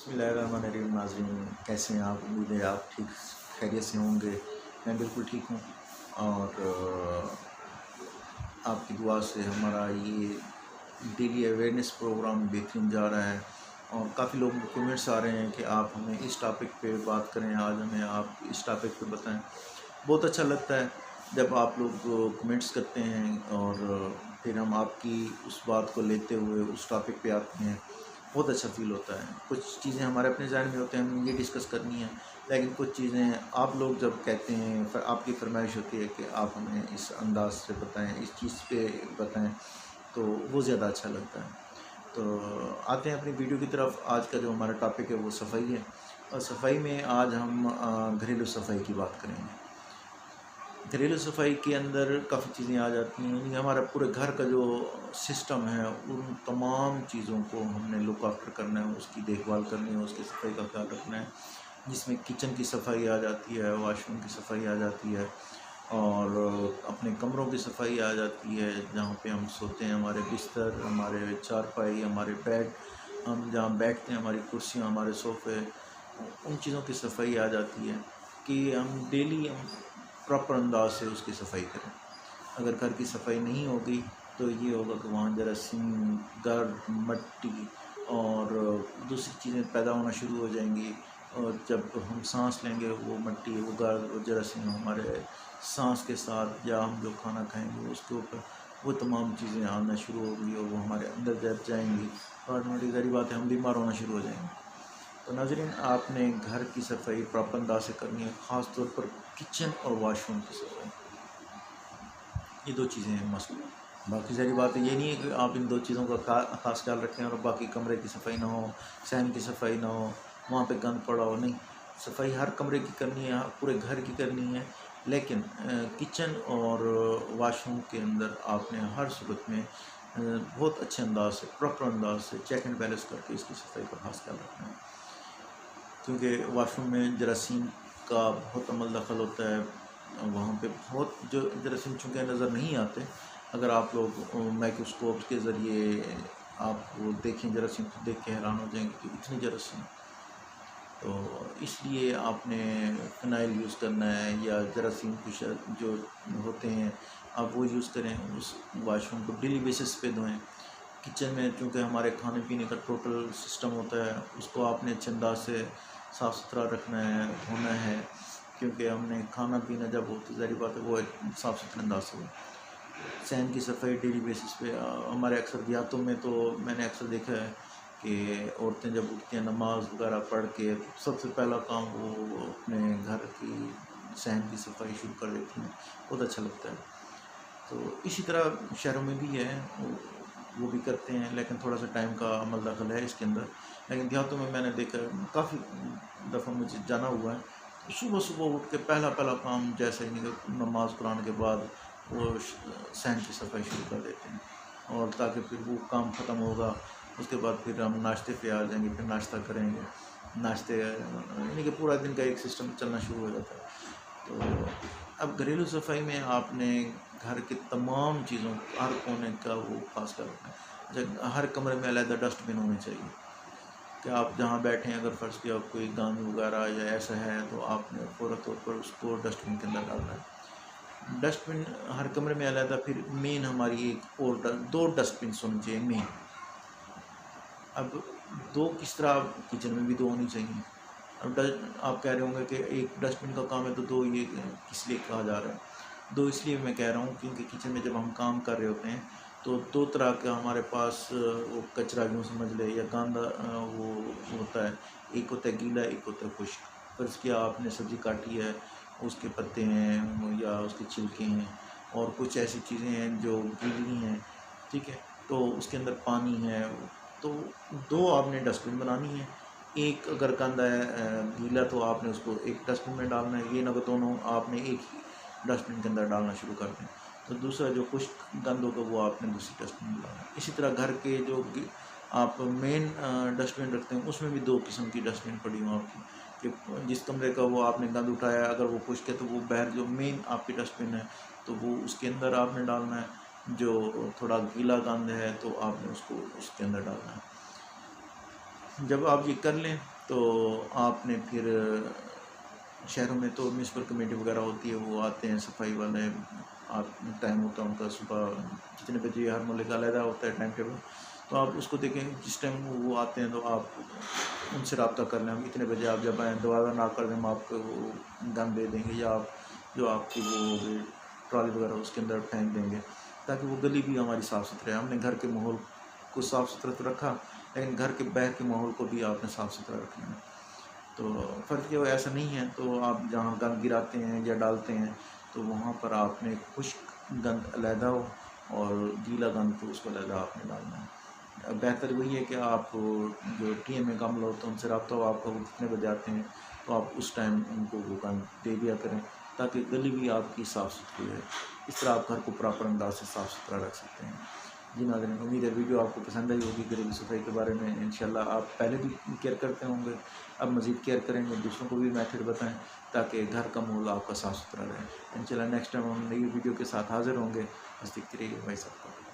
बिस्मिल्लाहिर्रहमानिर्रहीम। नाज़रीन, कैसे हैं आप? उम्मीद है आप ठीक खैरियत से होंगे। मैं बिल्कुल ठीक हूँ और आपकी दुआ से हमारा ये डेली अवेयरनेस प्रोग्राम बेहतरीन जा रहा है और काफ़ी लोग कमेंट्स आ रहे हैं कि आप हमें इस टॉपिक पे बात करें, आज हमें आप इस टॉपिक पे बताएं। बहुत अच्छा लगता है जब आप लोग कमेंट्स करते हैं और फिर हम आपकी उस बात को लेते हुए उस टॉपिक पे आते हैं। बहुत अच्छा फ़ील होता है। कुछ चीज़ें हमारे अपने ज़हन में होते हैं, हमें ये डिस्कस करनी है, लेकिन कुछ चीज़ें आप लोग जब कहते हैं, फिर आपकी फरमाइश होती है कि आप हमें इस अंदाज से बताएं, इस चीज़ पे बताएं, तो वो ज़्यादा अच्छा लगता है। तो आते हैं अपनी वीडियो की तरफ। आज का जो हमारा टॉपिक है वो सफाई है और सफाई में आज हम घरेलू सफाई की बात करेंगे। घरेलू सफाई के अंदर काफ़ी चीज़ें आ जाती हैं, यानी हमारा पूरे घर का जो सिस्टम है उन तमाम चीज़ों को हमने लुक आफ्टर करना है, उसकी देखभाल करनी है, उसकी सफाई का ख्याल रखना है, जिसमें किचन की सफाई आ जाती है, वॉशरूम की सफाई आ जाती है और अपने कमरों की सफाई आ जाती है, जहाँ पे हम सोते हैं, हमारे बिस्तर, हमारे चारपाई, हमारे बेड, हम जहाँ बैठते हैं, हमारी कुर्सियाँ, हमारे सोफ़े, उन चीज़ों की सफाई आ जाती है कि हम डेली प्रॉपर अंदाज से उसकी सफाई करें। अगर घर की सफाई नहीं होगी तो ये होगा कि वहाँ जरासीम, गर्द, मिट्टी और दूसरी चीज़ें पैदा होना शुरू हो जाएंगी और जब हम सांस लेंगे वो मिट्टी, वो गर्द और जरासीम हमारे सांस के साथ या हम जो खाना खाएंगे उसके ऊपर वो तमाम चीज़ें आना शुरू होगी और वो हमारे अंदर जब जाएंगी और ऑटोमेटिक सारी बात है, हम बीमार होना शुरू हो जाएंगे। तो नाज़रीन, आपने घर की सफाई प्रॉपर अंदाज से करनी है, ख़ास तौर पर किचन और वॉशरूम की सफाई। ये दो चीज़ें हैं मस्ट। बाकी सारी बात ये नहीं है कि आप इन दो चीज़ों का खास ख्याल रखें और बाकी कमरे की सफाई ना हो, सहन की सफाई ना हो, वहाँ पे गंद पड़ा हो। नहीं, सफाई हर कमरे की करनी है, पूरे घर की करनी है, लेकिन किचन और वॉशरूम के अंदर आपने हर सूरत में बहुत अच्छे अंदाज से, प्रॉपर अंदाज से चेक एंड बैलेंस करके इसकी सफाई का खास ख्याल रखना है, क्योंकि वॉशरूम में जरासीम का बहुत अमल दखल होता है। वहाँ पे बहुत जो जरासीम चूँकि नज़र नहीं आते, अगर आप लोग माइक्रोस्कोप के ज़रिए आप वो देखें जरासीम तो देख के हैरान हो जाएंगे कि इतनी जरासीम। तो इसलिए आपने फिनाइल यूज़ करना है या जरासीम कुछ जो होते हैं आप वो यूज़ करें। उस वॉशरूम को डेली बेसिस पे धोएं। किचन में चूँकि हमारे खाने पीने का टोटल सिस्टम होता है, उसको आपने अच्छे अंदाज से साफ़ सुथरा रखना है, होना है, क्योंकि हमने खाना पीना जब हो तो ज़ाहिर बात है वो साफ़ सुथरे अंदाज से हो। सहन की सफाई डेली बेसिस पे हमारे अक्सर देहातों में तो मैंने अक्सर देखा है कि औरतें जब उठती हैं नमाज वगैरह पढ़ के सबसे पहला काम वो अपने घर की सहन की सफाई शुरू कर देती हैं। बहुत अच्छा लगता है। तो इसी तरह शहरों में भी है, वो भी करते हैं, लेकिन थोड़ा सा टाइम का अमल दखल है इसके अंदर। लेकिन देहातों में मैंने देखा काफ़ी दफ़ा मुझे जाना हुआ है, तो सुबह सुबह उठ के पहला पहला काम जैसे ही नमाज़ कुरान के बाद वो सहन की सफाई शुरू कर देते हैं, और ताकि फिर वो काम ख़त्म होगा उसके बाद फिर हम नाश्ते पे आ जाएंगे, फिर नाश्ता करेंगे। नाश्ते यानी कि पूरा दिन का एक सिस्टम चलना शुरू हो जाता है। तो अब घरेलू सफाई में आपने घर के तमाम चीज़ों, हर कोने का वो खास कर रखना है। जब हर कमरे में अलग डस्टबिन होने चाहिए कि आप जहाँ बैठे हैं, अगर फर्श किया कोई गंद वगैरह या ऐसा है तो आपने फ़ौरी तौर पर उसको डस्टबिन के अंदर डालना है। डस्टबिन हर कमरे में अलग। फिर मेन हमारी एक और दो डस्टबिन होनी चाहिए मेन। अब दो किस तरह, किचन में भी दो होनी चाहिए। अब आप कह रहे होंगे कि एक डस्टबिन का काम है तो दो ये किस लिए कहा जा रहा है? दो इसलिए मैं कह रहा हूँ क्योंकि किचन में जब हम काम कर रहे होते हैं तो दो तरह का हमारे पास वो कचरा यूँ समझ ले या गंदा वो होता है। एक होता है गीला, एक होता है खुश्क। फ़र्ज़ किया आपने सब्ज़ी काटी है, उसके पत्ते हैं या उसके छिलके हैं और कुछ ऐसी चीज़ें हैं जो गीली हैं, ठीक है, तो उसके अंदर पानी है, तो दो आपने डस्टबिन बनानी है। एक अगर गंदा है गीला तो आपने उसको एक डस्टबिन में डालना है, ये ना कि दोनों आपने एक ही डस्टबिन के अंदर डालना शुरू कर दें। तो दूसरा जो खुश्क गंद होगा वो आपने दूसरी डस्टबिन में डालना है। इसी तरह घर के जो आप मेन डस्टबिन रखते हैं उसमें भी दो किस्म की डस्टबिन पड़ी हुई आपकी, कि जिस कमरे का वो आपने गंद उठाया अगर वो खुश्क है तो वो बाहर जो मेन आपकी डस्टबिन है तो वो उसके अंदर आपने डालना है। जो थोड़ा गीला गंद है तो आपने उसको उसके अंदर डालना है। जब आप ये कर लें तो आपने फिर शहरों में तो म्यूनसिपल कमेटी वगैरह होती है, वो आते हैं सफाई वाले, आप टाइम होता है उनका सुबह जितने बजे, हर मोहल्ले का अलग होता है टाइम टेबल, तो आप उसको देखें जिस टाइम वो आते हैं तो आप उनसे रब्ता कर लें, हम इतने बजे आप जब आएँ दोबारा ना कर दें, हम आपको वो गन दे देंगे या आप जो आपकी वो ट्रॉली वगैरह उसके अंदर फेंक देंगे, ताकि वो गली भी हमारी साफ़ सुथरा है। हमने घर के माहौल को साफ़ सुथरा तो रखा, लेकिन घर के बाहर के माहौल को भी आपने साफ़ सुथरा रखना है। तो फ़र्ज़ ये ऐसा नहीं है, तो आप जहाँ गंद गिराते हैं या डालते हैं तो वहाँ पर आपने खुश्क गंद अलहदा हो और गीला गंद तो उसको अलहदा आपने डालना है। बेहतर वही है कि आप जो टीएमए का अमला होता है उनसे रब्ता हो आपका, वो कितने बजे आते हैं तो आप उस टाइम उनको वो गंद दे दिया करें, ताकि गली भी आपकी साफ़ सुथरी रहे। इस तरह आप घर को प्रॉपर अंदाज से साफ़ सुथरा रख सकते हैं। जी नाज़रीन, उम्मीद है वीडियो आपको पसंद आई होगी घरेलू सफाई के बारे में। इंशाल्लाह आप पहले भी केयर करते होंगे, अब मज़ीद केयर करेंगे, दूसरों को भी मेथड बताएं ताकि घर का माहौल आपका साफ़ सुथरा रहे। इंशाल्लाह नेक्स्ट टाइम हम नई वीडियो के साथ हाज़िर होंगे। बस देखते रहिए भाई साहब को।